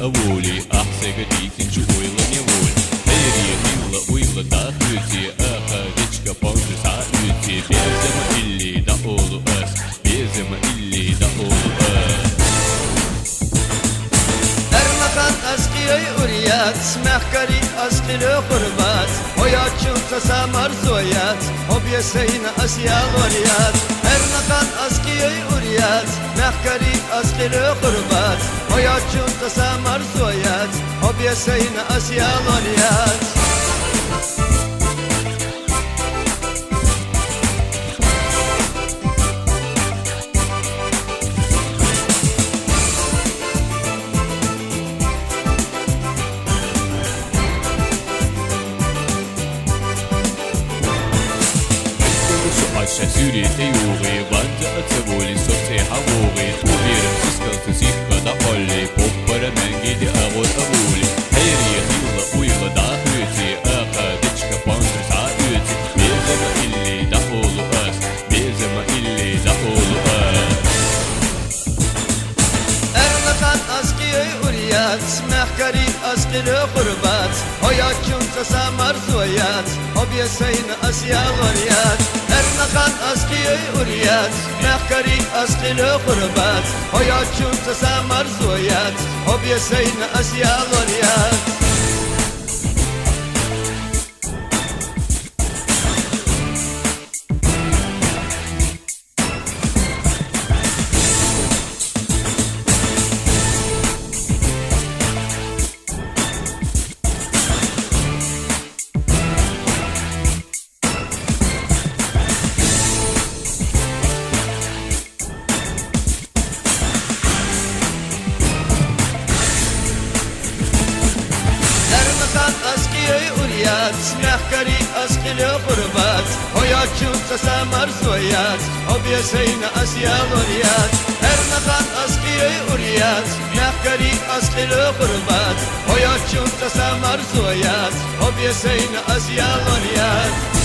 أولي أحسق ديك شويلني أول هيري ميلا ويلا داخلتي أخذتك بانش ساعتي بيزم اللي دقول أس بيزم اللي دقول أس Ermakan askıya uriyat, mehkari askılı kurbat Hoyatçın tasamar zoyat, hobye seyna asya variyat Ermakan askıya uriyat, mehkari askılı kurbat Hoyatçın tasamar zoyat, hobye seyna asya variyat عشا سوري تيوغي بانجا أتبولي صوتي حبوغي وبيرم سيسكال تسيخة دقولي بوبرا منجي دي أغول أبولي هيري هيلا ويلا داخلتي أخدتشك بانجا ساعتي بيزم اللي دقولو أس بيزم اللي دقولو أس Ermakan askıya uriyat, mehkari askılı kurbat Hoyatçın tasamar zoyat, hobye seyna asya variyat Ermakan askıya uriyat, mehkari askılı kurbat Hoyatçın tasamar zoyat, hobye seyna asya variyat askıya uriyat, mehkari askılı kurbat Hoyatçın tasamar zoyat, hobye seyna asya variyat Ermakan askıya uriyat, mehkari askılı kurbat Hoyatçın tasamar zoyat, hobye seyna asya variyat